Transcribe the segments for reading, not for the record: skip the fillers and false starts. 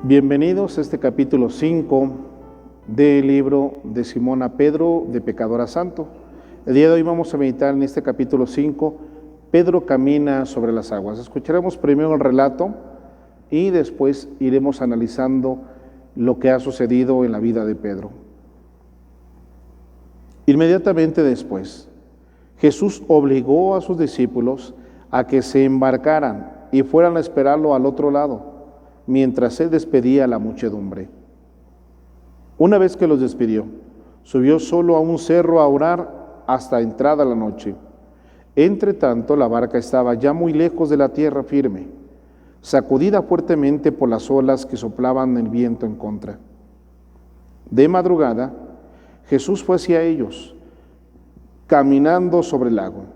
Bienvenidos a este capítulo 5 del libro de Simón a Pedro, de pecador a santo. El día de hoy vamos a meditar en este capítulo 5, Pedro camina sobre las aguas. Escucharemos primero el relato y después iremos analizando lo que ha sucedido en la vida de Pedro. Inmediatamente después, Jesús obligó a sus discípulos a que se embarcaran y fueran a esperarlo al otro lado, mientras él despedía a la muchedumbre. Una vez que los despidió, subió solo a un cerro a orar hasta entrada la noche. Entre tanto, la barca estaba ya muy lejos de la tierra firme, sacudida fuertemente por las olas que soplaban el viento en contra. De madrugada, Jesús fue hacia ellos, caminando sobre el agua.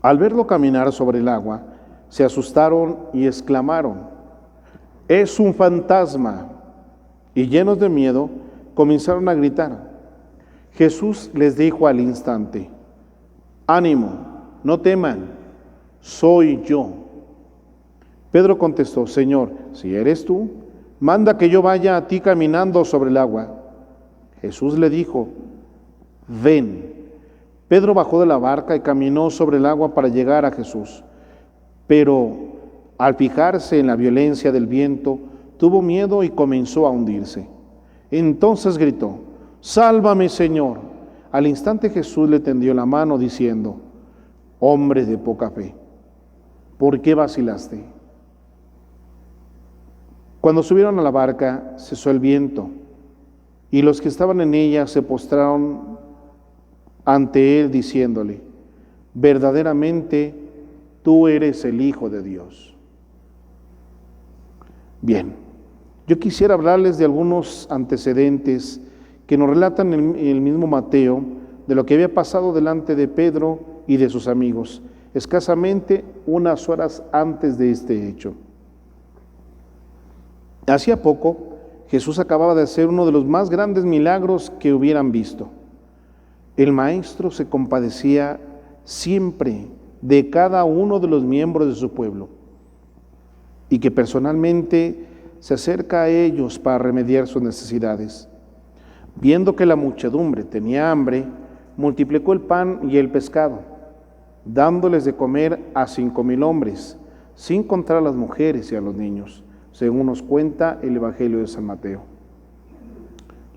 Al verlo caminar sobre el agua, se asustaron y exclamaron: «¡Es un fantasma!». Y llenos de miedo, comenzaron a gritar. Jesús les dijo al instante: «Ánimo, no teman, soy yo». Pedro contestó: «Señor, si eres tú, manda que yo vaya a ti caminando sobre el agua». Jesús le dijo: «Ven». Pedro bajó de la barca y caminó sobre el agua para llegar a Jesús. Pero al fijarse en la violencia del viento, tuvo miedo y comenzó a hundirse. Entonces gritó: «¡Sálvame, Señor!». Al instante Jesús le tendió la mano diciendo: «Hombre de poca fe, ¿por qué vacilaste?». Cuando subieron a la barca, cesó el viento, y los que estaban en ella se postraron ante él, diciéndole: «Verdaderamente, tú eres el Hijo de Dios». Bien, yo quisiera hablarles de algunos antecedentes que nos relatan el mismo Mateo de lo que había pasado delante de Pedro y de sus amigos, escasamente unas horas antes de este hecho. Hacía poco, Jesús acababa de hacer uno de los más grandes milagros que hubieran visto. El Maestro se compadecía siempre de cada uno de los miembros de su pueblo, y que personalmente se acerca a ellos para remediar sus necesidades. Viendo que la muchedumbre tenía hambre, multiplicó el pan y el pescado, dándoles de comer a 5,000 hombres, sin contar a las mujeres y a los niños, según nos cuenta el Evangelio de San Mateo.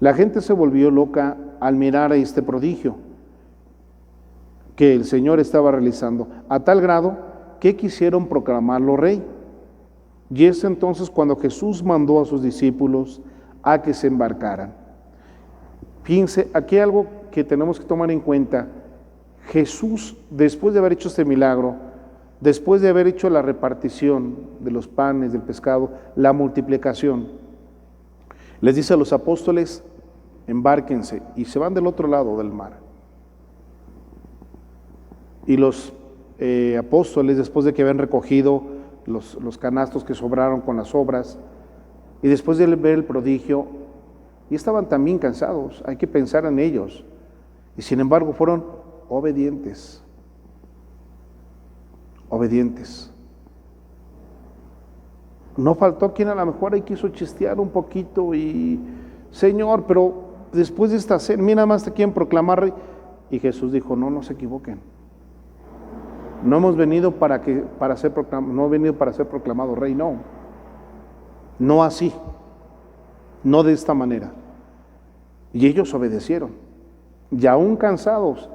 La gente se volvió loca al mirar a este prodigio que el Señor estaba realizando, a tal grado que quisieron proclamarlo rey. Y es entonces cuando Jesús mandó a sus discípulos a que se embarcaran. Fíjense, aquí hay algo que tenemos que tomar en cuenta. Jesús, después de haber hecho este milagro, después de haber hecho la repartición de los panes, del pescado, la multiplicación, les dice a los apóstoles: embárquense, y se van del otro lado del mar. Y los apóstoles, después de que habían recogido los canastos que sobraron con las obras, y después de ver el prodigio, y estaban también cansados, hay que pensar en ellos, y sin embargo fueron obedientes. No faltó quien a lo mejor ahí quiso chistear un poquito y: «Señor, pero después de esta cena, mira, más te quieren proclamar rey». Y Jesús dijo: no se equivoquen. No hemos venido para ser proclamado rey, no así, no de esta manera. Y ellos obedecieron, y aún cansados,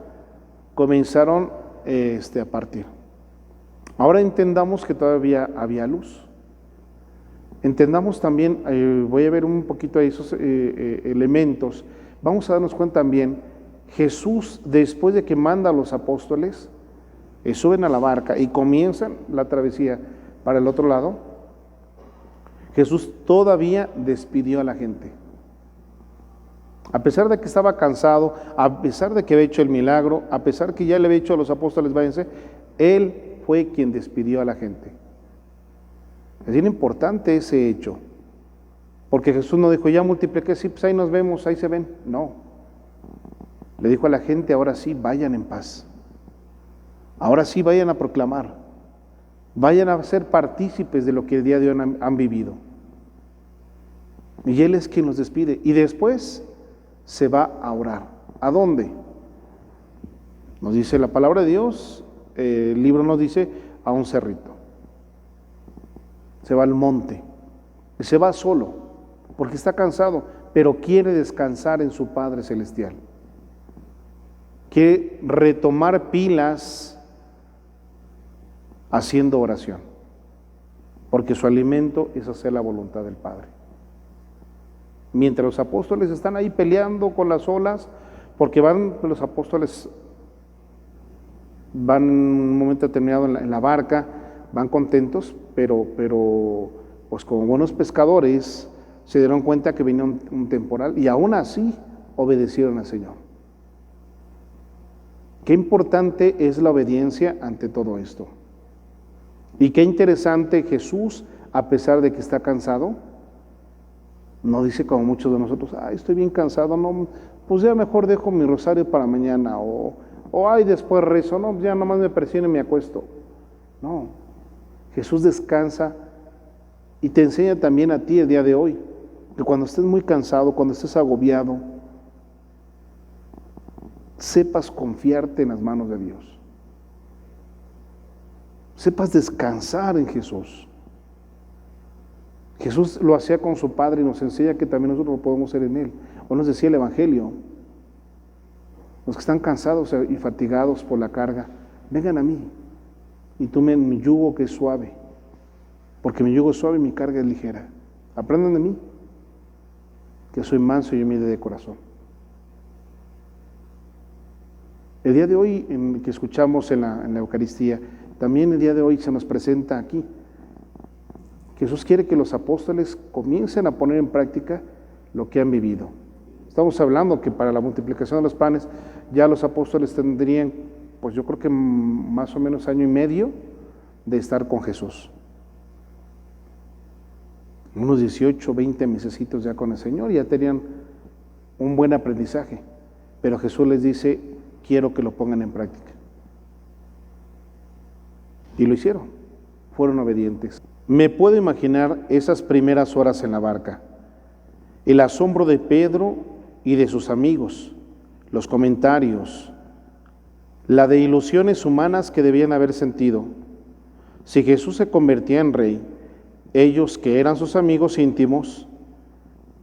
comenzaron a partir. Ahora entendamos que todavía había luz. Entendamos también, voy a ver un poquito de esos elementos. Vamos a darnos cuenta también, Jesús, después de que manda a los apóstoles, suben a la barca y comienzan la travesía para el otro lado, Jesús todavía despidió a la gente. A pesar de que estaba cansado, a pesar de que había hecho el milagro, a pesar que ya le había dicho a los apóstoles: váyanse, Él fue quien despidió a la gente. Es bien importante ese hecho, porque Jesús no dijo: ya multipliqué, sí, pues ahí nos vemos, ahí se ven. No, le dijo a la gente: ahora sí, vayan en paz. Ahora sí, vayan a proclamar, vayan a ser partícipes de lo que el día de hoy han vivido. Y Él es quien los despide. Y después se va a orar. ¿A dónde? Nos dice la palabra de Dios, el libro nos dice, a un cerrito. Se va al monte. Y se va solo, porque está cansado, pero quiere descansar en su Padre Celestial. Quiere retomar pilas haciendo oración, porque su alimento es hacer la voluntad del Padre. Mientras los apóstoles están ahí peleando con las olas, porque los apóstoles van en un momento determinado en la barca, van contentos, pero pues como buenos pescadores se dieron cuenta que venía un temporal y aún así obedecieron al Señor. Qué importante es la obediencia ante todo esto. Y qué interesante Jesús, a pesar de que está cansado, no dice como muchos de nosotros, ay, estoy bien cansado, no, pues ya mejor dejo mi rosario para mañana, o ay, después rezo, no, ya nomás me presiono y me acuesto. No, Jesús descansa y te enseña también a ti el día de hoy, que cuando estés muy cansado, cuando estés agobiado, sepas confiarte en las manos de Dios. Sepas descansar en Jesús. Jesús lo hacía con su Padre y nos enseña que también nosotros lo podemos hacer en Él. O nos decía el Evangelio, los que están cansados y fatigados por la carga, vengan a mí y tomen mi yugo que es suave, porque mi yugo es suave y mi carga es ligera. Aprendan de mí, que soy manso y humilde de corazón. El día de hoy, que escuchamos en la Eucaristía, también el día de hoy se nos presenta aquí. Jesús quiere que los apóstoles comiencen a poner en práctica lo que han vivido. Estamos hablando que para la multiplicación de los panes ya los apóstoles tendrían, pues yo creo que más o menos año y medio de estar con Jesús. Unos 18, 20 mesecitos ya con el Señor, ya tenían un buen aprendizaje. Pero Jesús les dice, quiero que lo pongan en práctica. Y lo hicieron, fueron obedientes. Me puedo imaginar esas primeras horas en la barca, el asombro de Pedro y de sus amigos, los comentarios, la de ilusiones humanas que debían haber sentido. Si Jesús se convertía en rey, ellos que eran sus amigos íntimos,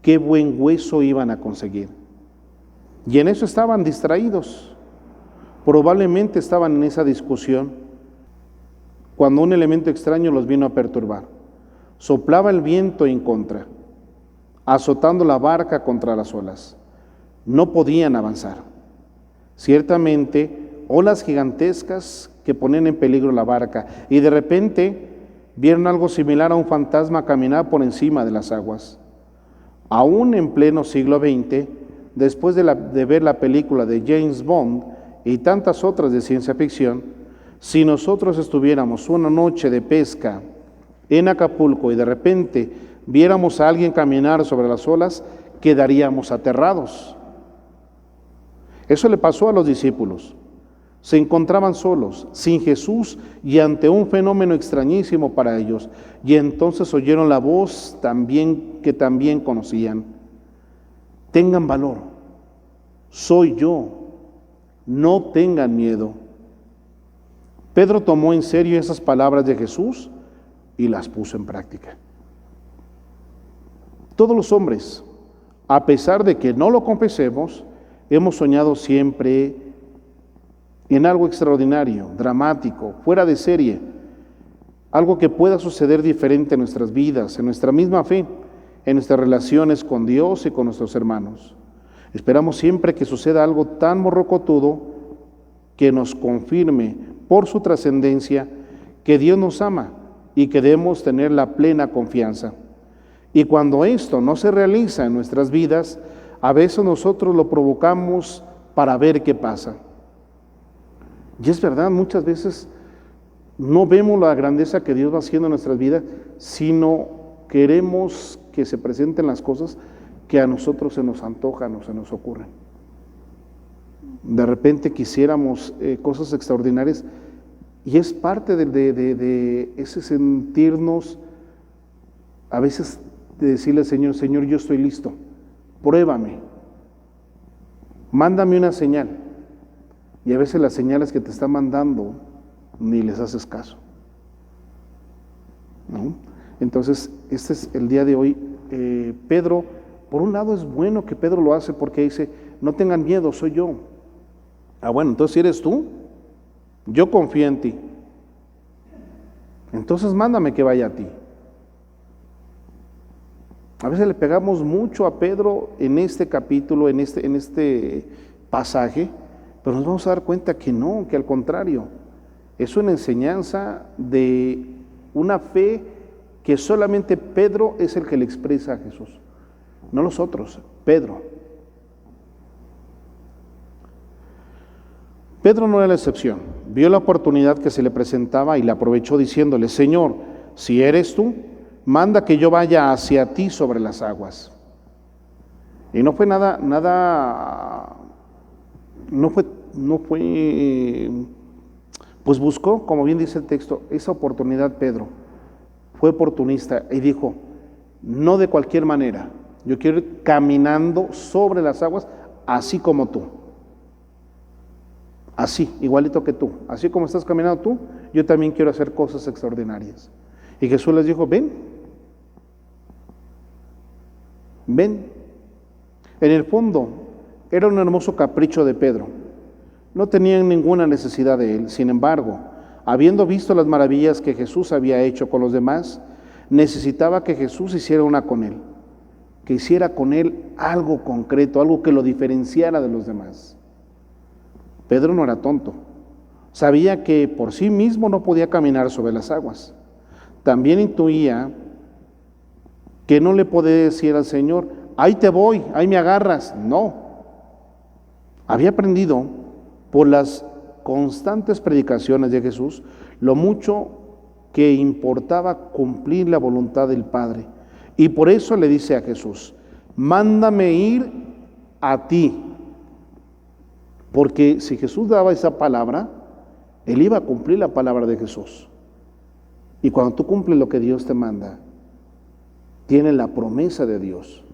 qué buen hueso iban a conseguir. Y en eso estaban distraídos. Probablemente estaban en esa discusión cuando un elemento extraño los vino a perturbar. Soplaba el viento en contra, azotando la barca contra las olas. No podían avanzar. Ciertamente, olas gigantescas que ponían en peligro la barca, y de repente vieron algo similar a un fantasma caminar por encima de las aguas. Aún en pleno siglo XX, después de ver la película de James Bond y tantas otras de ciencia ficción, si nosotros estuviéramos una noche de pesca en Acapulco y de repente viéramos a alguien caminar sobre las olas, quedaríamos aterrados. Eso le pasó a los discípulos. Se encontraban solos, sin Jesús y ante un fenómeno extrañísimo para ellos. Y entonces oyeron la voz que también conocían. Tengan valor, soy yo, no tengan miedo. Pedro tomó en serio esas palabras de Jesús y las puso en práctica. Todos los hombres, a pesar de que no lo confesemos, hemos soñado siempre en algo extraordinario, dramático, fuera de serie, algo que pueda suceder diferente en nuestras vidas, en nuestra misma fe, en nuestras relaciones con Dios y con nuestros hermanos. Esperamos siempre que suceda algo tan morrocotudo que nos confirme por su trascendencia que Dios nos ama y que debemos tener la plena confianza. Y cuando esto no se realiza en nuestras vidas, a veces nosotros lo provocamos para ver qué pasa. Y es verdad, muchas veces no vemos la grandeza que Dios va haciendo en nuestras vidas, sino queremos que se presenten las cosas que a nosotros se nos antojan o se nos ocurren. De repente quisiéramos cosas extraordinarias y es parte de ese sentirnos a veces de decirle al Señor, Señor, yo estoy listo, pruébame, mándame una señal. Y a veces las señales que te está mandando ni les haces caso, ¿no? Entonces, este es el día de hoy. Pedro, por un lado es bueno que Pedro lo hace porque dice, no tengan miedo, soy yo. Bueno, entonces si eres tú, yo confío en ti. Entonces mándame que vaya a ti. A veces le pegamos mucho a Pedro en este capítulo, en este pasaje, pero nos vamos a dar cuenta que no, que al contrario, es una enseñanza de una fe que solamente Pedro es el que le expresa a Jesús, no los otros, Pedro. Pedro no era la excepción, vio la oportunidad que se le presentaba y la aprovechó diciéndole, Señor, si eres tú, manda que yo vaya hacia ti sobre las aguas. Y no fue pues buscó, como bien dice el texto, esa oportunidad Pedro. Fue oportunista y dijo, no de cualquier manera, yo quiero ir caminando sobre las aguas, así como tú. Así, igualito que tú. Así como estás caminando tú, yo también quiero hacer cosas extraordinarias. Y Jesús les dijo, ven. En el fondo, era un hermoso capricho de Pedro. No tenían ninguna necesidad de él. Sin embargo, habiendo visto las maravillas que Jesús había hecho con los demás, necesitaba que Jesús hiciera una con él, que hiciera con él algo concreto, algo que lo diferenciara de los demás. Pedro no era tonto, sabía que por sí mismo no podía caminar sobre las aguas. También intuía que no le podía decir al Señor, ahí te voy, ahí me agarras. No, había aprendido por las constantes predicaciones de Jesús lo mucho que importaba cumplir la voluntad del Padre. Y por eso le dice a Jesús, mándame ir a ti. Porque si Jesús daba esa palabra, él iba a cumplir la palabra de Jesús. Y cuando tú cumples lo que Dios te manda, tienes la promesa de Dios.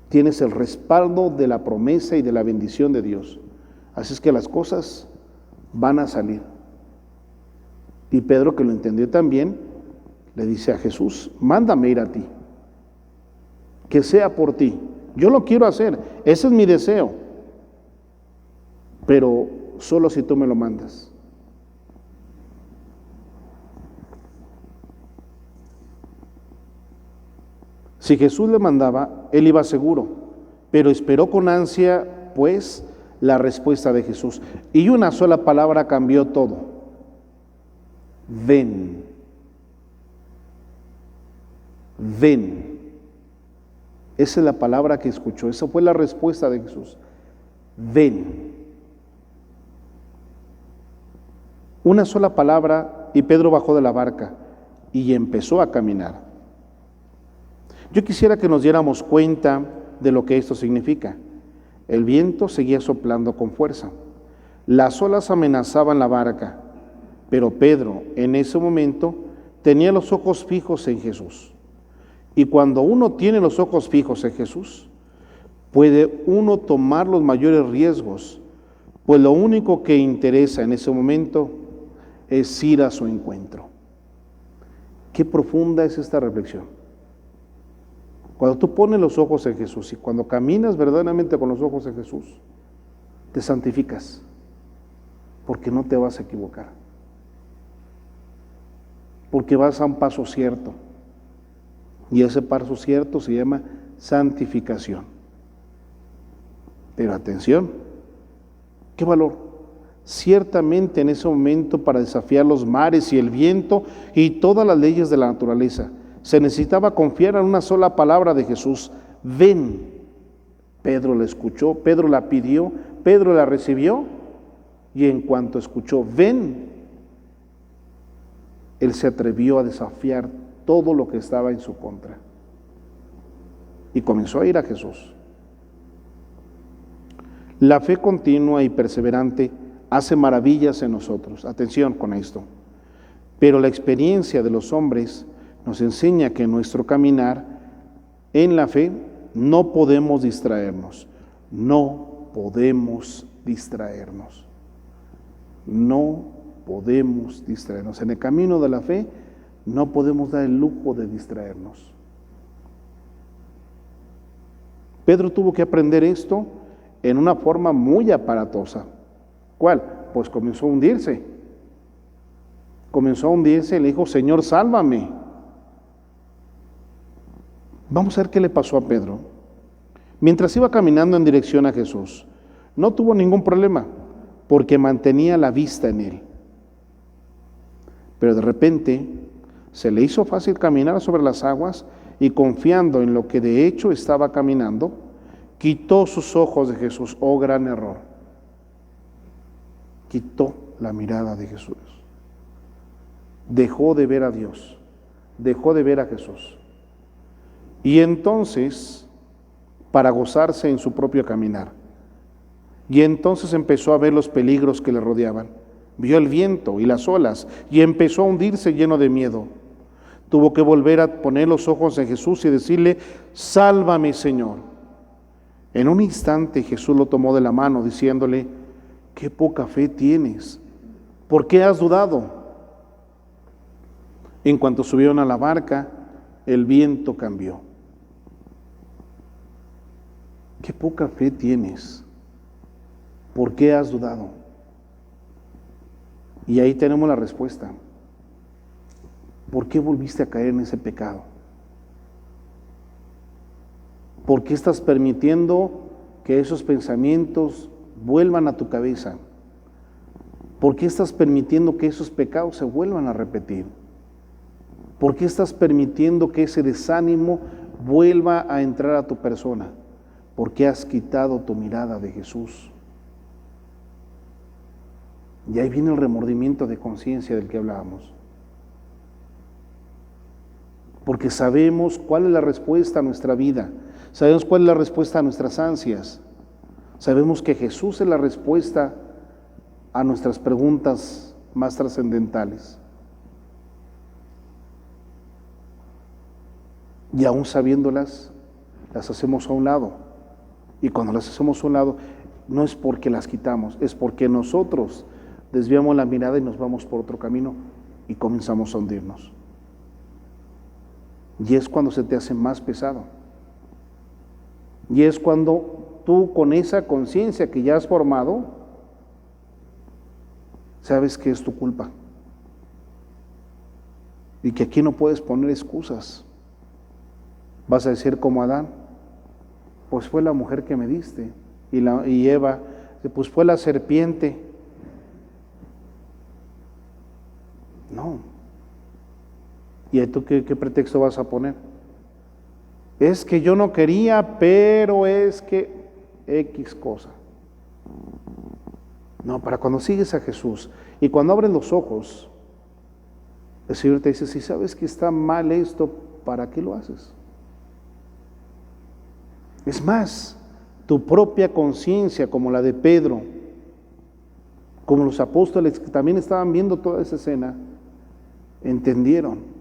Tienes el respaldo de la promesa y de la bendición de Dios. Así es que las cosas van a salir. Y Pedro, que lo entendió también, le dice a Jesús, mándame ir a ti. Que sea por ti. Yo lo quiero hacer. Ese es mi deseo. Pero solo si tú me lo mandas. Si Jesús le mandaba, él iba seguro, pero esperó con ansia, pues, la respuesta de Jesús. Y una sola palabra cambió todo. Ven. Ven. Esa es la palabra que escuchó. Esa fue la respuesta de Jesús. Ven. Una sola palabra y Pedro bajó de la barca y empezó a caminar. Yo quisiera que nos diéramos cuenta de lo que esto significa. El viento seguía soplando con fuerza. Las olas amenazaban la barca, pero Pedro en ese momento tenía los ojos fijos en Jesús. Y cuando uno tiene los ojos fijos en Jesús, puede uno tomar los mayores riesgos, pues lo único que interesa en ese momento es ir a su encuentro. Qué profunda es esta reflexión. Cuando tú pones los ojos en Jesús y cuando caminas verdaderamente con los ojos en Jesús, te santificas, porque no te vas a equivocar, porque vas a un paso cierto, y ese paso cierto se llama santificación. Pero atención, qué valor. Ciertamente en ese momento, para desafiar los mares y el viento y todas las leyes de la naturaleza, se necesitaba confiar en una sola palabra de Jesús. Ven. Pedro la escuchó, Pedro la pidió, Pedro la recibió, y en cuanto escuchó, ven, él se atrevió a desafiar todo lo que estaba en su contra. Y comenzó a ir a Jesús. La fe continua y perseverante hace maravillas en nosotros. Atención con esto. Pero la experiencia de los hombres nos enseña que en nuestro caminar en la fe no podemos distraernos. No podemos distraernos. No podemos distraernos. En el camino de la fe no podemos dar el lujo de distraernos. Pedro tuvo que aprender esto en una forma muy aparatosa. ¿Cuál? Pues comenzó a hundirse. Comenzó a hundirse y le dijo, Señor, sálvame. Vamos a ver qué le pasó a Pedro. Mientras iba caminando en dirección a Jesús, no tuvo ningún problema, porque mantenía la vista en él. Pero de repente se le hizo fácil caminar sobre las aguas y confiando en lo que de hecho estaba caminando, quitó sus ojos de Jesús. Oh, gran error. Quitó la mirada de Jesús. Dejó de ver a Dios, dejó de ver a Jesús. Y entonces, para gozarse en su propio caminar, y entonces empezó a ver los peligros que le rodeaban. Vio el viento y las olas y empezó a hundirse lleno de miedo. Tuvo que volver a poner los ojos en Jesús y decirle, sálvame, Señor. En un instante Jesús lo tomó de la mano diciéndole, qué poca fe tienes, ¿por qué has dudado? En cuanto subieron a la barca, el viento cambió. Qué poca fe tienes, ¿por qué has dudado? Y ahí tenemos la respuesta. ¿Por qué volviste a caer en ese pecado? ¿Por qué estás permitiendo que esos pensamientos vuelvan a tu cabeza? ¿Por qué estás permitiendo que esos pecados se vuelvan a repetir? ¿Por qué estás permitiendo que ese desánimo vuelva a entrar a tu persona? ¿Por qué has quitado tu mirada de Jesús? Y ahí viene el remordimiento de conciencia del que hablábamos. Porque sabemos cuál es la respuesta a nuestra vida, sabemos cuál es la respuesta a nuestras ansias, sabemos que Jesús es la respuesta a nuestras preguntas más trascendentales. Y aún sabiéndolas, las hacemos a un lado. Y cuando las hacemos a un lado, no es porque las quitamos, es porque nosotros desviamos la mirada y nos vamos por otro camino y comenzamos a hundirnos. Y es cuando se te hace más pesado. Y es cuando tú, con esa conciencia que ya has formado, sabes que es tu culpa. Y que aquí no puedes poner excusas. Vas a decir como Adán, pues fue la mujer que me diste. Y Eva, pues fue la serpiente. No. ¿Y tú qué pretexto vas a poner? Es que yo no quería, pero es que X cosa. No, para cuando sigues a Jesús y cuando abres los ojos, el Señor te dice, si sabes que está mal esto, ¿para qué lo haces? Es más, tu propia conciencia, como la de Pedro, como los apóstoles que también estaban viendo toda esa escena, entendieron.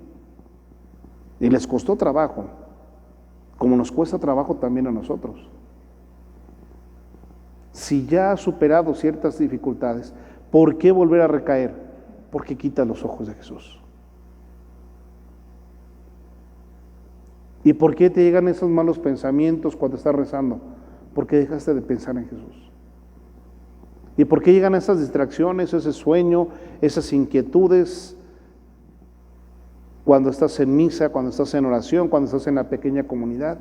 Y les costó trabajo, como nos cuesta trabajo también a nosotros. Si ya has superado ciertas dificultades, ¿por qué volver a recaer? Porque quitas los ojos de Jesús. ¿Y por qué te llegan esos malos pensamientos cuando estás rezando? Porque dejaste de pensar en Jesús. ¿Y por qué llegan esas distracciones, ese sueño, esas inquietudes cuando estás en misa, cuando estás en oración, cuando estás en la pequeña comunidad,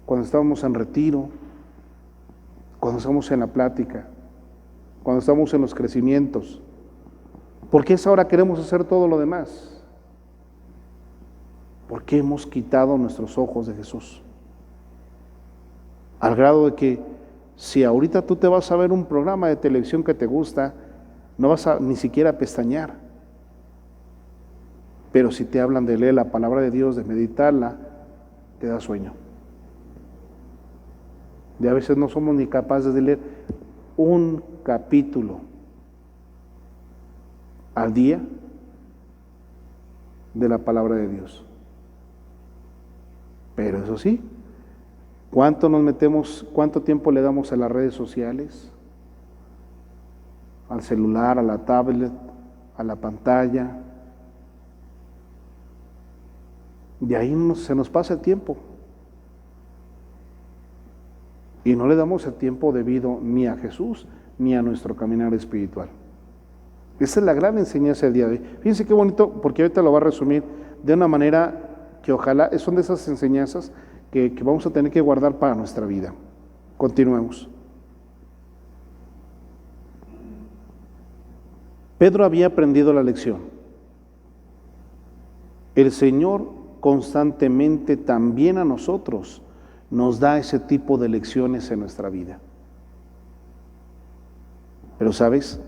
cuando estamos en retiro, cuando estamos en la plática, cuando estamos en los crecimientos? ¿Por qué ahora queremos hacer todo lo demás? Porque hemos quitado nuestros ojos de Jesús. Al grado de que si ahorita tú te vas a ver un programa de televisión que te gusta, no vas a ni siquiera pestañear. Pero si te hablan de leer la palabra de Dios, de meditarla, te da sueño. Y a veces no somos ni capaces de leer un capítulo al día. de la palabra de Dios. Pero eso sí, cuánto tiempo le damos a las redes sociales, al celular, a la tablet, a la pantalla? De ahí se nos pasa el tiempo. Y no le damos el tiempo debido ni a Jesús ni a nuestro caminar espiritual. Esa es la gran enseñanza del día de hoy. Fíjense qué bonito, porque ahorita lo va a resumir de una manera que ojalá, son de esas enseñanzas que vamos a tener que guardar para nuestra vida. Continuemos. Pedro había aprendido la lección. El Señor constantemente también a nosotros nos da ese tipo de lecciones en nuestra vida. Pero ¿sabes?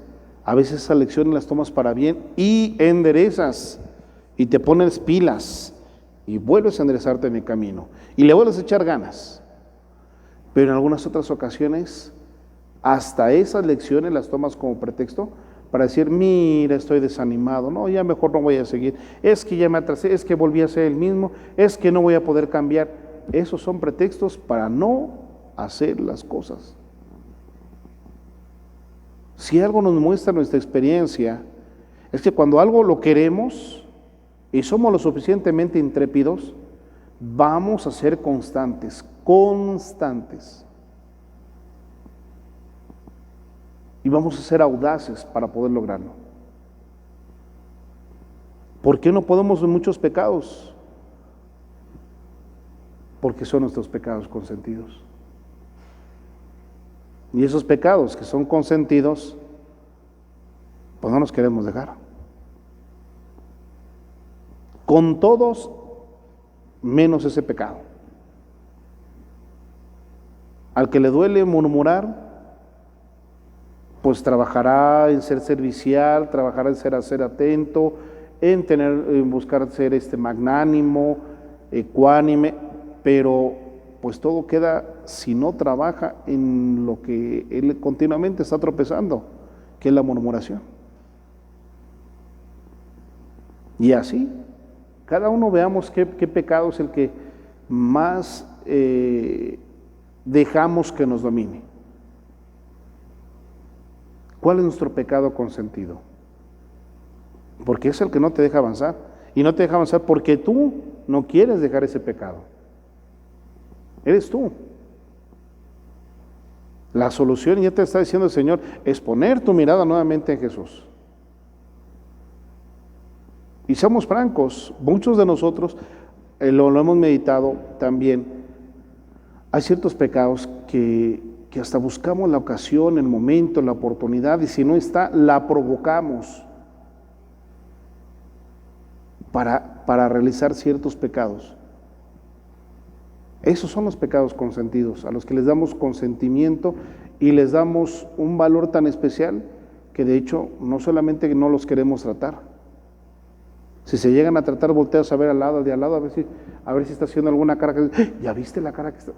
A veces esas lecciones las tomas para bien y enderezas y te pones pilas y vuelves a enderezarte en el camino y le vuelves a echar ganas. Pero en algunas otras ocasiones hasta esas lecciones las tomas como pretexto para decir, mira, estoy desanimado, no, ya mejor no voy a seguir, es que ya me atrasé, es que volví a ser el mismo, es que no voy a poder cambiar. Esos son pretextos para no hacer las cosas. Si algo nos muestra nuestra experiencia, es que cuando algo lo queremos y somos lo suficientemente intrépidos, vamos a ser constantes. Y vamos a ser audaces para poder lograrlo. ¿Por qué no podemos en muchos pecados? Porque son nuestros pecados consentidos. Y esos pecados que son consentidos, pues no nos queremos dejar. Con todos, menos ese pecado. Al que le duele murmurar, pues trabajará en ser servicial, trabajará en ser atento, en buscar ser magnánimo, ecuánime, pero pues todo queda si no trabaja en lo que él continuamente está tropezando, que es la murmuración. Y así, cada uno veamos qué pecado es el que más dejamos que nos domine. ¿Cuál es nuestro pecado consentido? Porque es el que no te deja avanzar. Y no te deja avanzar porque tú no quieres dejar ese pecado. Eres tú. La solución, ya te está diciendo el Señor, es poner tu mirada nuevamente en Jesús. Y seamos francos, muchos de nosotros lo hemos meditado también. Hay ciertos pecados que hasta buscamos la ocasión, el momento, la oportunidad, y si no está, la provocamos para realizar ciertos pecados. Esos son los pecados consentidos, a los que les damos consentimiento y les damos un valor tan especial que de hecho no solamente no los queremos tratar. Si se llegan a tratar, volteas a ver al lado, al de al lado, a ver si está haciendo alguna cara que ¿ya viste la cara que está?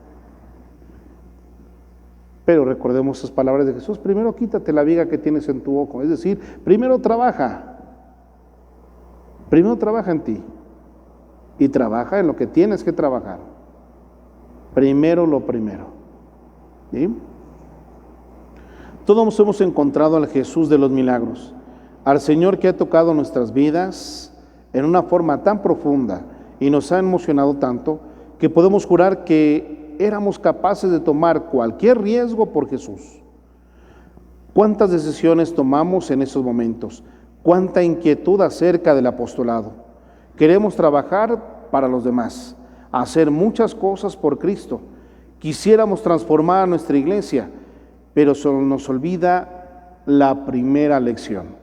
Pero recordemos esas palabras de Jesús: primero quítate la viga que tienes en tu ojo. Es decir, primero trabaja en ti y trabaja en lo que tienes que trabajar. Primero lo primero. ¿Sí? Todos hemos encontrado al Jesús de los milagros, al Señor que ha tocado nuestras vidas en una forma tan profunda y nos ha emocionado tanto que podemos jurar que éramos capaces de tomar cualquier riesgo por Jesús. ¿Cuántas decisiones tomamos en esos momentos? ¿Cuánta inquietud acerca del apostolado? Queremos trabajar para los demás, hacer muchas cosas por Cristo. Quisiéramos transformar a nuestra iglesia, pero se nos olvida la primera lección.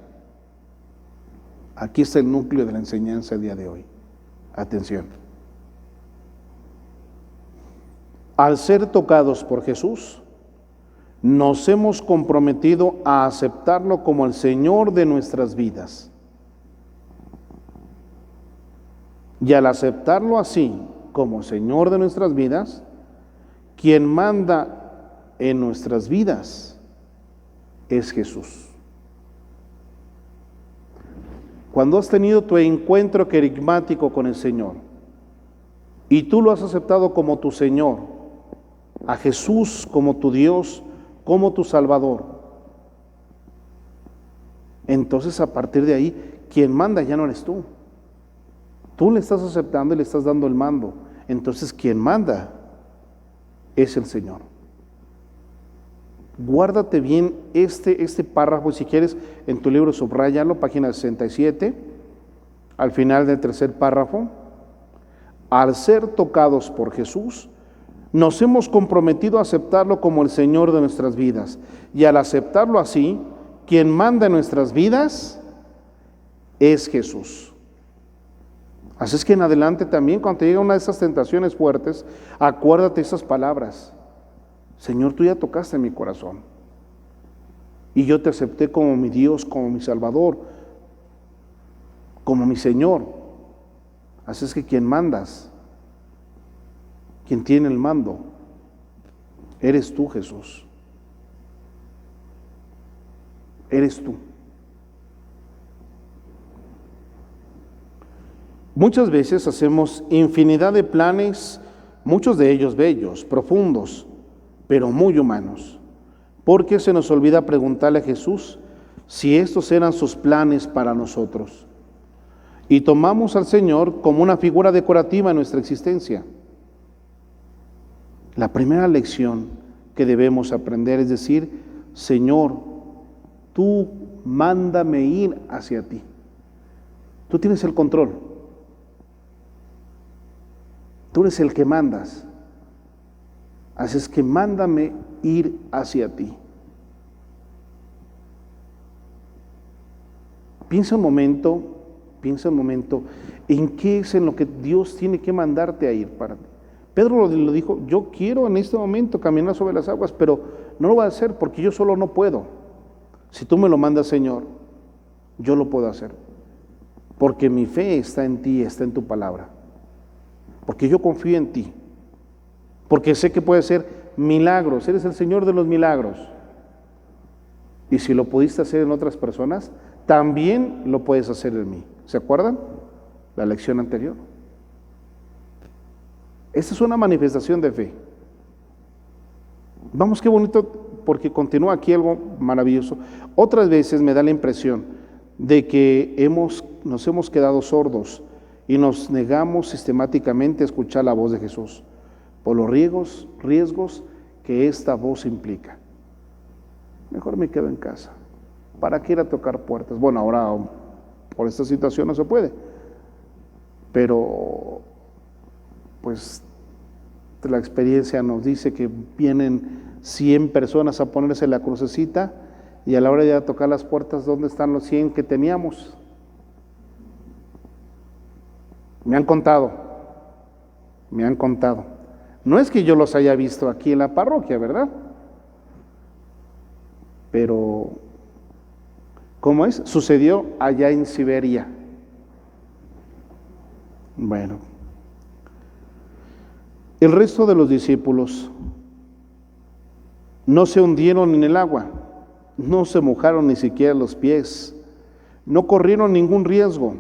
Aquí está el núcleo de la enseñanza el día de hoy. Atención. Al ser tocados por Jesús, nos hemos comprometido a aceptarlo como el Señor de nuestras vidas. Y al aceptarlo así, como Señor de nuestras vidas, quien manda en nuestras vidas es Jesús. cuando has tenido tu encuentro querigmático con el Señor y tú lo has aceptado como tu Señor, a Jesús como tu Dios, como tu Salvador, entonces a partir de ahí, quien manda ya no eres tú. Tú le estás aceptando y le estás dando el mando. Entonces quien manda es el Señor. Guárdate bien este párrafo, si quieres, en tu libro subráyalo, página 67, al final del tercer párrafo. Al ser tocados por Jesús, nos hemos comprometido a aceptarlo como el Señor de nuestras vidas. Y al aceptarlo así, quien manda en nuestras vidas es Jesús. Así es que en adelante también, cuando te llega una de esas tentaciones fuertes, acuérdate esas palabras. Señor, tú ya tocaste mi corazón y yo te acepté como mi Dios, como mi Salvador, como mi Señor. Así es que quien mandas, quien tiene el mando, eres tú, Jesús. Eres tú. Muchas veces hacemos infinidad de planes, muchos de ellos bellos, profundos, pero muy humanos, porque se nos olvida preguntarle a Jesús si estos eran sus planes para nosotros. Y tomamos al Señor como una figura decorativa en nuestra existencia. La primera lección que debemos aprender es decir, Señor, tú mándame ir hacia ti. Tú tienes el control. Tú eres el que mandas. Así es que mándame ir hacia ti. Piensa un momento en qué es en lo que Dios tiene que mandarte a ir para ti. Pedro lo dijo, yo quiero en este momento caminar sobre las aguas, pero no lo voy a hacer porque yo solo no puedo. Si tú me lo mandas, Señor, yo lo puedo hacer. Porque mi fe está en ti, está en tu palabra. Porque yo confío en ti. Porque sé que puedes hacer milagros. Eres el Señor de los milagros. Y si lo pudiste hacer en otras personas, también lo puedes hacer en mí. ¿Se acuerdan? La lección anterior. Esta es una manifestación de fe. Vamos, qué bonito, porque continúa aquí algo maravilloso. Otras veces me da la impresión de que nos hemos quedado sordos y nos negamos sistemáticamente a escuchar la voz de Jesús por los riesgos que esta voz implica. Mejor me quedo en casa. ¿Para qué ir a tocar puertas? Bueno, ahora por esta situación no se puede, pero pues la experiencia nos dice que vienen 100 personas a ponerse la crucecita y a la hora de tocar las puertas, ¿dónde están los 100 que teníamos? Me han contado. No es que yo los haya visto aquí en la parroquia, ¿verdad? Pero, ¿cómo es? Sucedió allá en Siberia. Bueno, el resto de los discípulos no se hundieron en el agua, no se mojaron ni siquiera los pies, no corrieron ningún riesgo,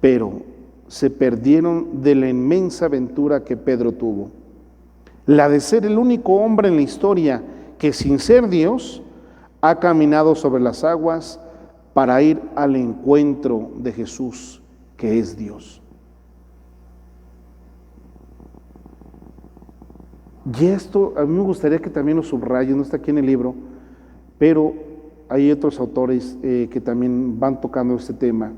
pero se perdieron de la inmensa aventura que Pedro tuvo, la de ser el único hombre en la historia que sin ser Dios ha caminado sobre las aguas para ir al encuentro de Jesús, que es Dios. Y esto a mí me gustaría que también lo subrayen, no está aquí en el libro, pero hay otros autores que también van tocando este tema.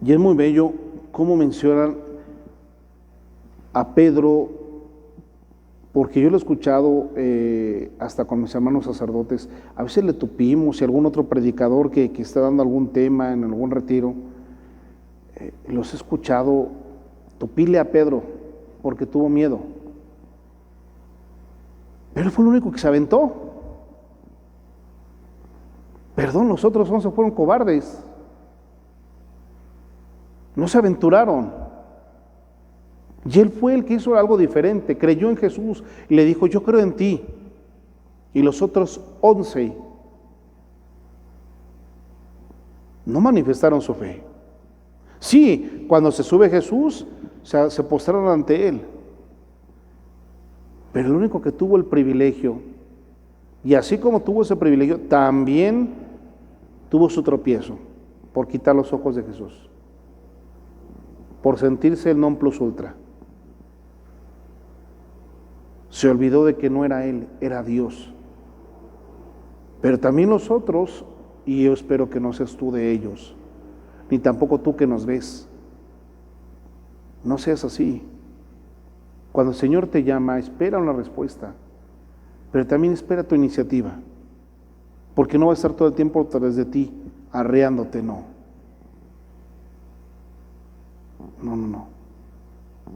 Y es muy bello cómo mencionan a Pedro, porque yo lo he escuchado hasta con mis hermanos sacerdotes, a veces le tupimos, y algún otro predicador que está dando algún tema en algún retiro, los he escuchado tupirle a Pedro porque tuvo miedo. Pero fue el único que se aventó. Perdón, los otros 11 fueron cobardes. No se aventuraron. Y él fue el que hizo algo diferente, creyó en Jesús y le dijo, yo creo en ti. Y los otros 11 No manifestaron su fe. Sí, cuando se sube Jesús, se postraron ante Él. Pero el único que tuvo el privilegio, y así como tuvo ese privilegio, también tuvo su tropiezo por quitar los ojos de Jesús, por sentirse el non plus ultra. Se olvidó de que no era Él, era Dios. Pero también los otros, y yo espero que no seas tú de ellos, ni tampoco tú que nos ves. No seas así. Cuando el Señor te llama, espera una respuesta, pero también espera tu iniciativa, porque no va a estar todo el tiempo tras de ti, arreándote, no. No.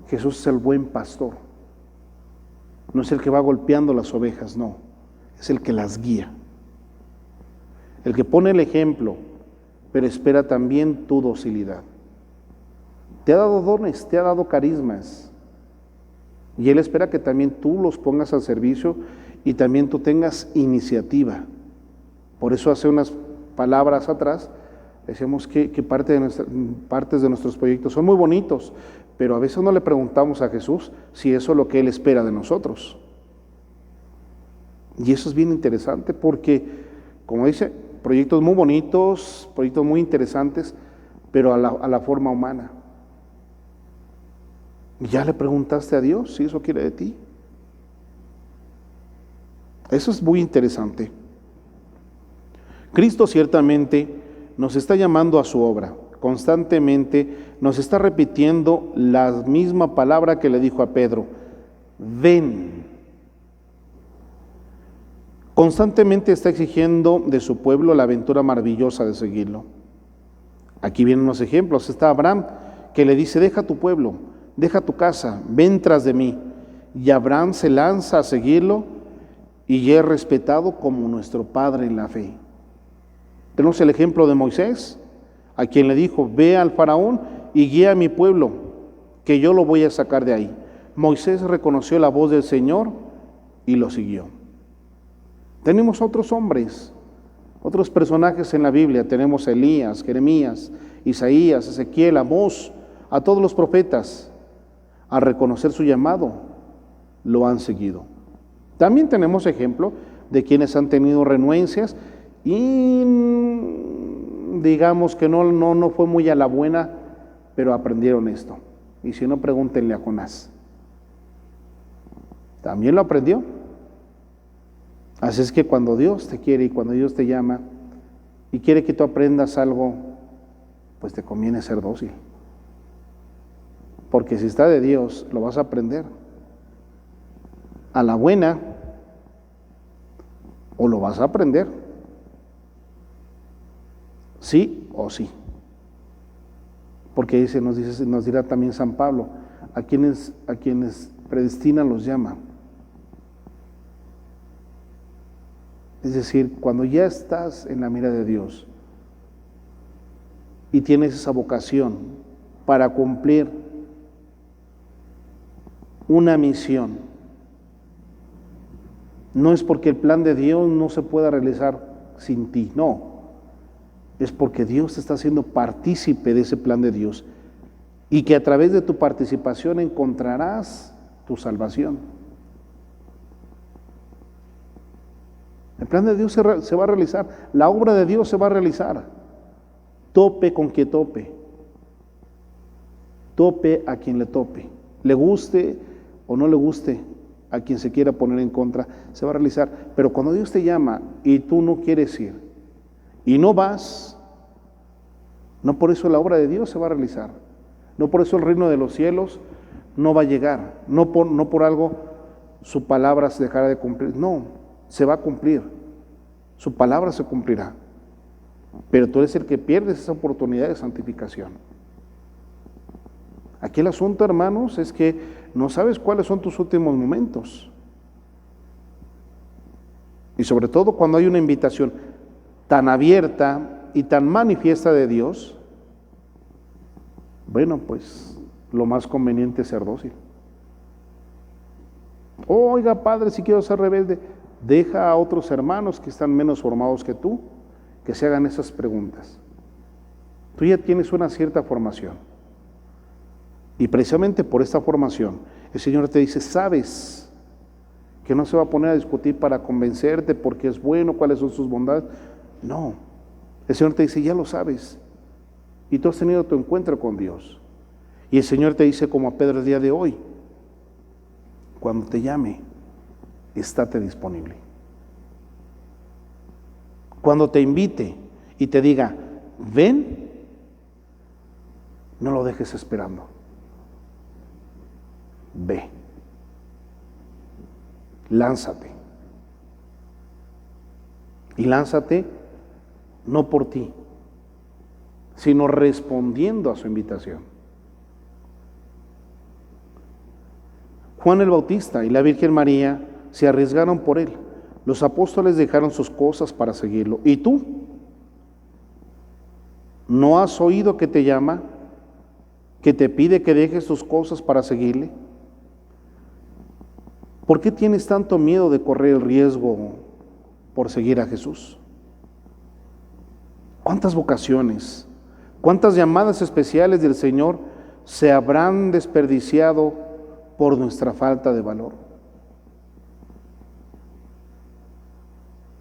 Jesús es el buen pastor. No es el que va golpeando las ovejas, no. Es el que las guía. El que pone el ejemplo, pero espera también tu docilidad. Te ha dado dones, te ha dado carismas. Y Él espera que también tú los pongas al servicio y también tú tengas iniciativa. Por eso hace unas palabras atrás decíamos que partes de nuestros proyectos son muy bonitos, pero a veces no le preguntamos a Jesús si eso es lo que Él espera de nosotros. Y eso es bien interesante porque, como dice, proyectos muy bonitos, proyectos muy interesantes, pero a la forma humana. ¿Ya le preguntaste a Dios si eso quiere de ti? Eso es muy interesante. Cristo ciertamente nos está llamando a su obra. Constantemente nos está repitiendo la misma palabra que le dijo a Pedro: ven. Constantemente está exigiendo de su pueblo la aventura maravillosa de seguirlo. Aquí vienen unos ejemplos. Está Abraham, que le dice: deja tu pueblo, deja tu casa, ven tras de mí. Y Abraham se lanza a seguirlo y es respetado como nuestro padre en la fe. Tenemos el ejemplo de Moisés, a quien le dijo: ve al faraón y guía a mi pueblo, que yo lo voy a sacar de ahí. Moisés reconoció la voz del Señor y lo siguió. Tenemos otros hombres, otros personajes en la Biblia. Tenemos a Elías, Jeremías, Isaías, Ezequiel, Amós, a todos los profetas. Al reconocer su llamado, lo han seguido. También tenemos ejemplo de quienes han tenido renuencias y digamos que no fue muy a la buena, pero aprendieron esto. Y si no, pregúntenle a Jonás. También lo aprendió. Así es que cuando Dios te quiere y cuando Dios te llama y quiere que tú aprendas algo, pues te conviene ser dócil. Porque si está de Dios, lo vas a aprender. A la buena, o lo vas a aprender. Sí o sí. Porque nos dirá también San Pablo: a quienes predestina los llama. Es decir, cuando ya estás en la mira de Dios y tienes esa vocación para cumplir una misión, no es porque el plan de Dios no se pueda realizar sin ti, no. Es porque Dios te está haciendo partícipe de ese plan de Dios y que a través de tu participación encontrarás tu salvación. El plan de Dios se va a realizar, la obra de Dios se va a realizar. Tope con quien tope. Tope a quien le tope. Le guste o no le guste a quien se quiera poner en contra, se va a realizar. Pero cuando Dios te llama y tú no quieres ir y no vas, no por eso la obra de Dios se va a realizar. No por eso el reino de los cielos no va a llegar. No por algo su palabra se dejará de cumplir. No. Se va a cumplir, su palabra se cumplirá, pero tú eres el que pierdes esa oportunidad de santificación. Aquí el asunto, hermanos, es que no sabes cuáles son tus últimos momentos, y sobre todo cuando hay una invitación tan abierta y tan manifiesta de Dios. Bueno, pues lo más conveniente es ser dócil. Oiga, padre, si quiero ser rebelde, deja a otros hermanos que están menos formados que tú, que se hagan esas preguntas. Tú ya tienes una cierta formación. Y precisamente por esta formación, el Señor te dice, sabes que no se va a poner a discutir para convencerte porque es bueno, cuáles son sus bondades. No, el Señor te dice, ya lo sabes. Y tú has tenido tu encuentro con Dios. Y el Señor te dice, como a Pedro el día de hoy, cuando te llame, estate disponible. Cuando te invite y te diga, ven, no lo dejes esperando. Ve. Lánzate. Y lánzate no por ti, sino respondiendo a su invitación. Juan el Bautista y la Virgen María se arriesgaron por él. Los apóstoles dejaron sus cosas para seguirlo. ¿Y tú? ¿No has oído que te llama? ¿Que te pide que dejes tus cosas para seguirle? ¿Por qué tienes tanto miedo de correr el riesgo por seguir a Jesús? ¿Cuántas vocaciones, cuántas llamadas especiales del Señor se habrán desperdiciado por nuestra falta de valor?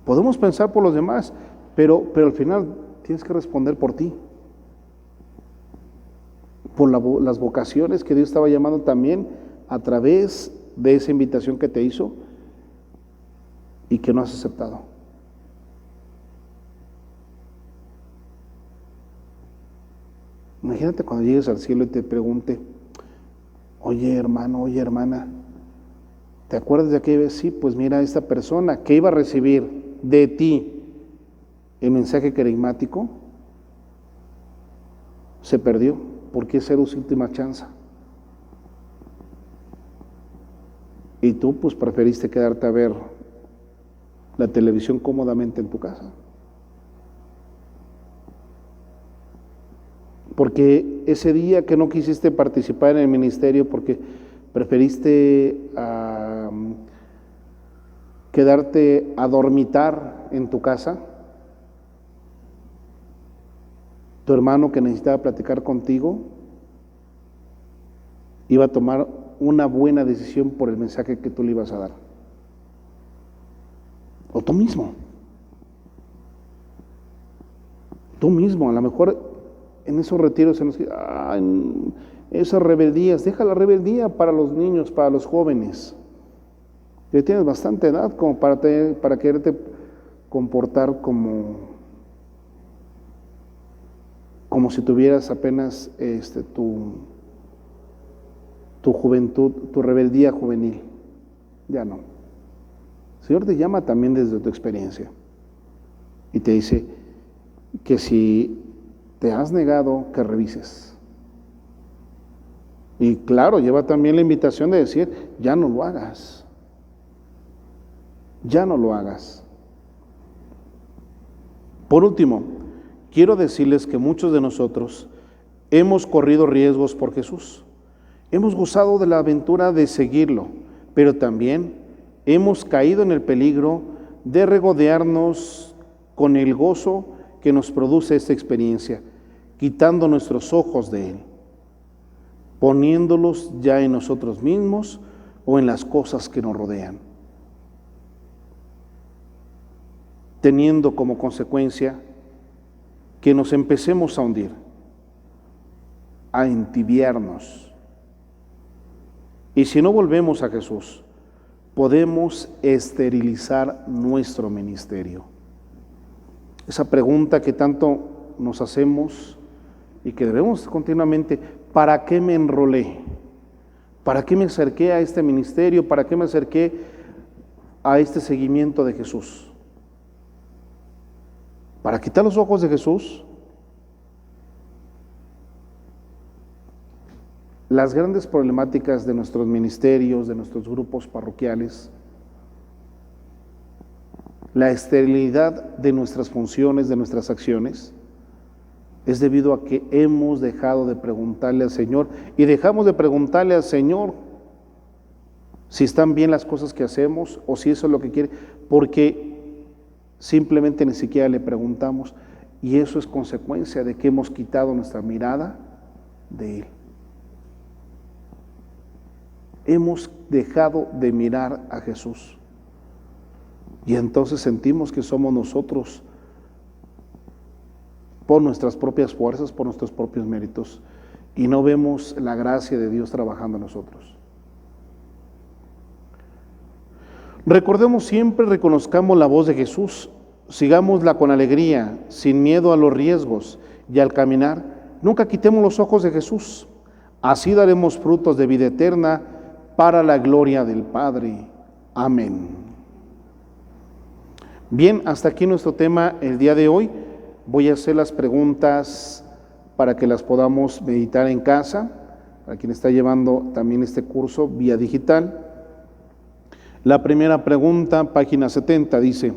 Podemos pensar por los demás, pero al final tienes que responder por ti. Por las vocaciones que Dios estaba llamando también a través de esa invitación que te hizo y que no has aceptado. Imagínate cuando llegues al cielo y te pregunte, oye hermano, oye hermana, ¿te acuerdas de aquella vez? Sí, pues mira, esta persona que iba a recibir de ti el mensaje carismático se perdió porque esa era su última chance. Y tú pues preferiste quedarte a ver la televisión cómodamente en tu casa. Porque ese día que no quisiste participar en el ministerio porque preferiste quedarte a dormitar en tu casa, tu hermano que necesitaba platicar contigo iba a tomar una buena decisión por el mensaje que tú le ibas a dar. O tú mismo. Tú mismo, a lo mejor en esos retiros, en esas rebeldías, deja la rebeldía para los niños, para los jóvenes. Ya tienes bastante edad como para quererte comportar como si tuvieras apenas tu juventud, tu rebeldía juvenil. Ya no. El Señor te llama también desde tu experiencia y te dice que si te has negado, que revises. Y claro, lleva también la invitación de decir, ya no lo hagas. Ya no lo hagas. Por último, quiero decirles que muchos de nosotros hemos corrido riesgos por Jesús. Hemos gozado de la aventura de seguirlo, pero también hemos caído en el peligro de regodearnos con el gozo que nos produce esta experiencia, quitando nuestros ojos de Él, poniéndolos ya en nosotros mismos o en las cosas que nos rodean, teniendo como consecuencia que nos empecemos a hundir, a entibiarnos. Y si no volvemos a Jesús, podemos esterilizar nuestro ministerio. Esa pregunta que tanto nos hacemos y que debemos continuamente, ¿para qué me enrolé? ¿Para qué me acerqué a este ministerio? ¿Para qué me acerqué a este seguimiento de Jesús? ¿Para quitar los ojos de Jesús? Las grandes problemáticas de nuestros ministerios, de nuestros grupos parroquiales, la esterilidad de nuestras funciones, de nuestras acciones, es debido a que hemos dejado de preguntarle al Señor y dejamos de preguntarle al Señor si están bien las cosas que hacemos o si eso es lo que quiere, porque simplemente ni siquiera le preguntamos Y eso es consecuencia de que hemos quitado nuestra mirada de Él. Hemos dejado de mirar a Jesús. Y entonces sentimos que somos nosotros, por nuestras propias fuerzas, por nuestros propios méritos, y no vemos la gracia de Dios trabajando en nosotros. Recordemos siempre, reconozcamos la voz de Jesús, sigámosla con alegría, sin miedo a los riesgos, y al caminar, nunca quitemos los ojos de Jesús. Así daremos frutos de vida eterna para la gloria del Padre. Amén. Bien, hasta aquí nuestro tema el día de hoy. Voy a hacer las preguntas para que las podamos meditar en casa, para quien está llevando también este curso vía digital. La primera pregunta, página 70, dice: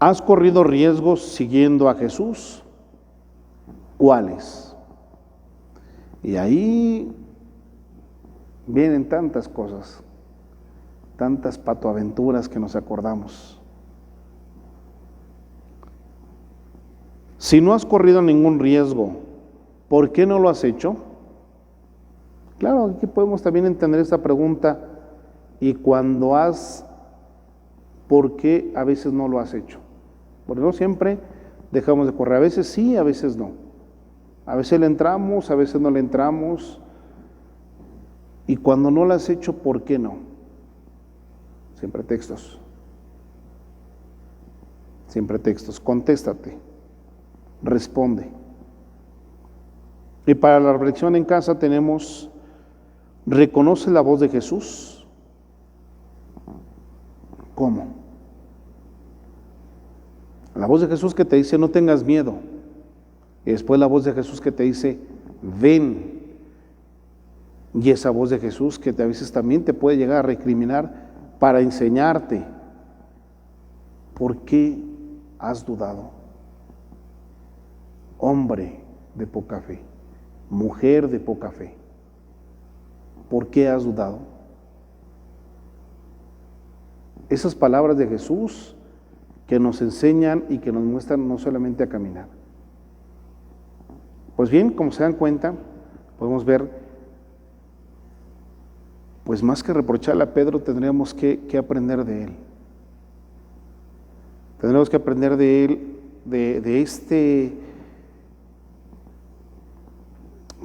¿has corrido riesgos siguiendo a Jesús? ¿Cuáles? Y ahí vienen tantas cosas, tantas patoaventuras que nos acordamos. Si no has corrido ningún riesgo, ¿por qué no lo has hecho? Claro, aquí podemos también entender esta pregunta. Y cuando ¿por qué a veces no lo has hecho? Porque no siempre dejamos de correr. A veces sí, a veces no. A veces le entramos, a veces no le entramos. Y cuando no lo has hecho, ¿por qué no? Sin pretextos. Sin pretextos. Contéstate. Responde. Y para la reflexión en casa tenemos: ¿reconoce la voz de Jesús? ¿Cómo? La voz de Jesús que te dice: no tengas miedo. Y después la voz de Jesús que te dice: ven. Y esa voz de Jesús que a veces también te puede llegar a recriminar para enseñarte. ¿Por qué has dudado? Hombre de poca fe, mujer de poca fe, ¿por qué has dudado? Esas palabras de Jesús que nos enseñan y que nos muestran no solamente a caminar. Pues bien, como se dan cuenta, podemos ver, pues más que reprocharle a Pedro, tendríamos que aprender de él. Tendremos que aprender de él, de este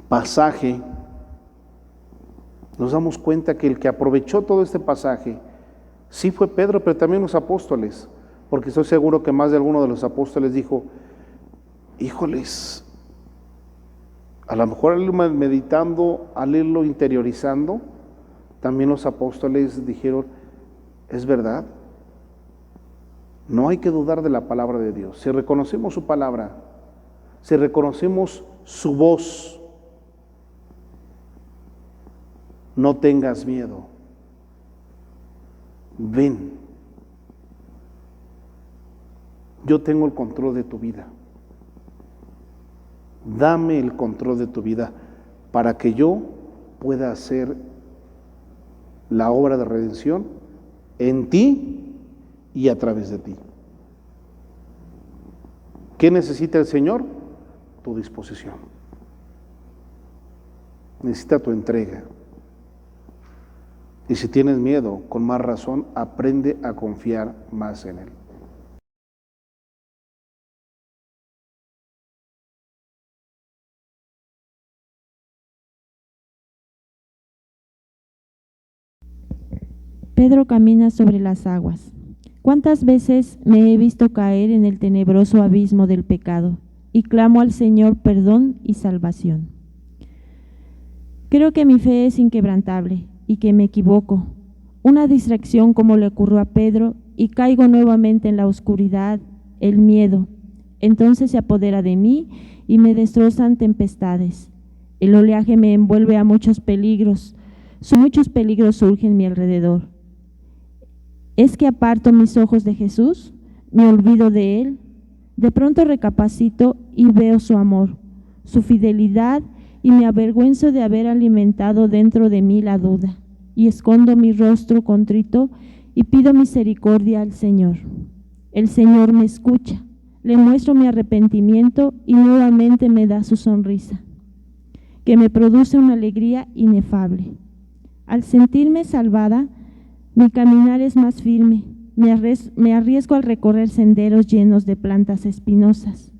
pasaje. Nos damos cuenta que el que aprovechó todo este pasaje sí fue Pedro, pero también los apóstoles, porque estoy seguro que más de alguno de los apóstoles dijo: híjoles, a lo mejor al irlo meditando, al irlo interiorizando, también los apóstoles dijeron: es verdad, no hay que dudar de la palabra de Dios. Si reconocemos su palabra, si reconocemos su voz, no tengas miedo. Ven, yo tengo el control de tu vida. Dame el control de tu vida para que yo pueda hacer la obra de redención en ti y a través de ti. ¿Qué necesita el Señor? Tu disposición. Necesita tu entrega. Y si tienes miedo, con más razón, aprende a confiar más en Él. Pedro camina sobre las aguas. ¿Cuántas veces me he visto caer en el tenebroso abismo del pecado y clamo al Señor perdón y salvación? Creo que mi fe es inquebrantable y que me equivoco, una distracción como le ocurrió a Pedro, y caigo nuevamente en la oscuridad, el miedo. Entonces se apodera de mí y me destrozan tempestades. El oleaje me envuelve a muchos peligros surgen a mi alrededor. ¿Es que aparto mis ojos de Jesús? ¿Me olvido de Él? De pronto recapacito y veo su amor, su fidelidad, y me avergüenzo de haber alimentado dentro de mí la duda, y escondo mi rostro contrito y pido misericordia al Señor. El Señor me escucha, le muestro mi arrepentimiento y nuevamente me da su sonrisa, que me produce una alegría inefable. Al sentirme salvada, mi caminar es más firme. Me arriesgo al recorrer senderos llenos de plantas espinosas,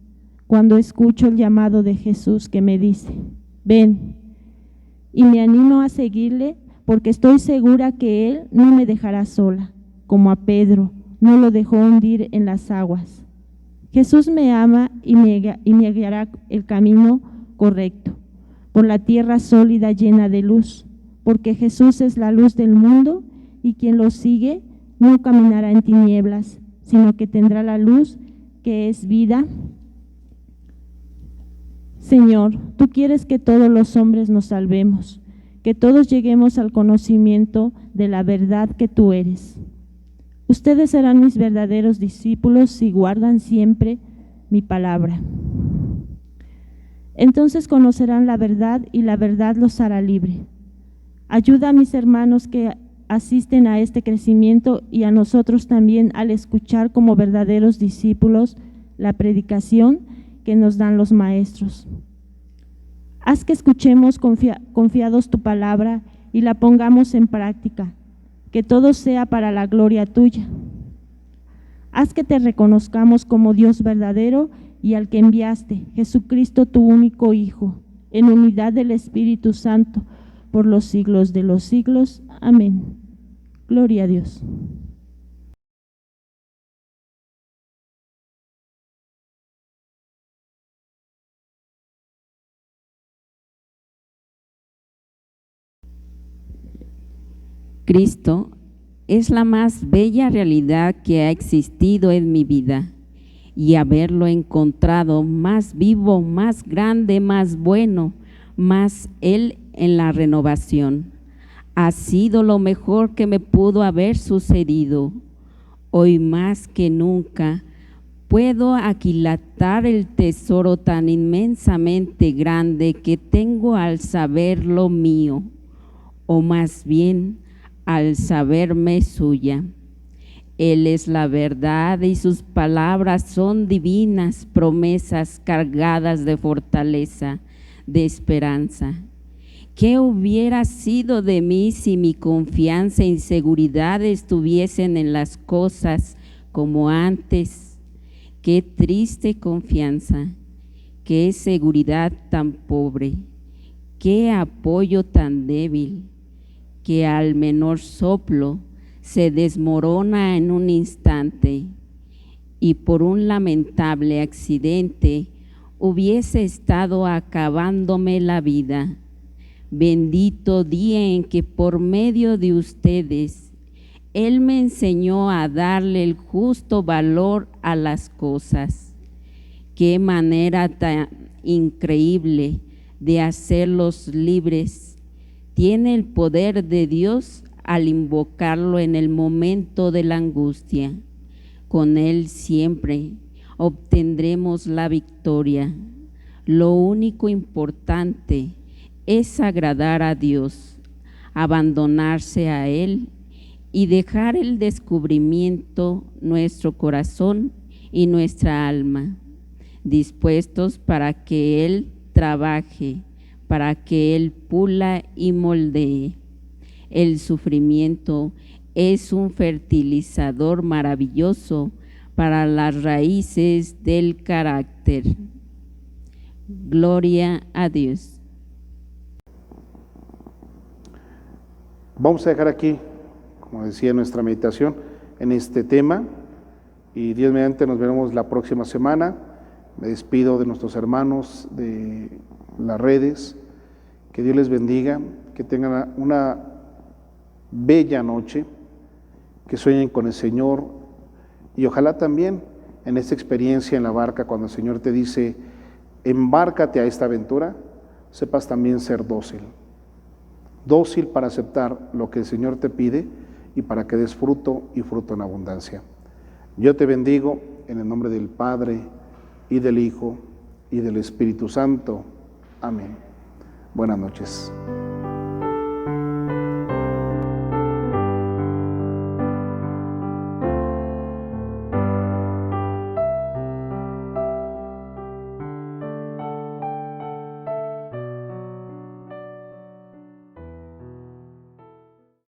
cuando escucho el llamado de Jesús que me dice, ven, y me animo a seguirle porque estoy segura que Él no me dejará sola, como a Pedro no lo dejó hundir en las aguas. Jesús me ama y me guiará el camino correcto, por la tierra sólida llena de luz, porque Jesús es la luz del mundo y quien lo sigue no caminará en tinieblas, sino que tendrá la luz que es vida. Señor, tú quieres que todos los hombres nos salvemos, que todos lleguemos al conocimiento de la verdad que tú eres. Ustedes serán mis verdaderos discípulos si guardan siempre mi palabra. Entonces conocerán la verdad y la verdad los hará libre. Ayuda a mis hermanos que asisten a este crecimiento y a nosotros también al escuchar como verdaderos discípulos la predicación que nos dan los maestros. Haz que escuchemos confiados tu palabra y la pongamos en práctica, que todo sea para la gloria tuya. Haz que te reconozcamos como Dios verdadero y al que enviaste, Jesucristo tu único Hijo, en unidad del Espíritu Santo, por los siglos de los siglos. Amén. Gloria a Dios. Cristo es la más bella realidad que ha existido en mi vida, y haberlo encontrado más vivo, más grande, más bueno, más Él en la renovación, ha sido lo mejor que me pudo haber sucedido. Hoy más que nunca puedo aquilatar el tesoro tan inmensamente grande que tengo al saber lo mío, o más bien al saberme suya. Él es la verdad y sus palabras son divinas promesas cargadas de fortaleza, de esperanza. ¿Qué hubiera sido de mí si mi confianza e inseguridad estuviesen en las cosas como antes? Qué triste confianza, qué seguridad tan pobre, qué apoyo tan débil, que al menor soplo se desmorona en un instante, y por un lamentable accidente hubiese estado acabándome la vida. Bendito día en que por medio de ustedes Él me enseñó a darle el justo valor a las cosas. Qué manera tan increíble de hacerlos libres tiene el poder de Dios al invocarlo en el momento de la angustia. Con Él siempre obtendremos la victoria. Lo único importante es agradar a Dios, abandonarse a Él y dejar el descubrimiento nuestro corazón y nuestra alma, dispuestos para que Él trabaje, para que Él pula y moldee. El sufrimiento es un fertilizador maravilloso para las raíces del carácter. Gloria a Dios. Vamos a dejar aquí, como decía, nuestra meditación en este tema, y Dios mediante nos veremos la próxima semana. Me despido de nuestros hermanos de las redes. Que Dios les bendiga, que tengan una bella noche, que sueñen con el Señor, y ojalá también en esta experiencia en la barca, cuando el Señor te dice, embárcate a esta aventura, sepas también ser dócil para aceptar lo que el Señor te pide y para que des fruto y fruto en abundancia. Yo te bendigo en el nombre del Padre y del Hijo y del Espíritu Santo. Amén. Buenas noches.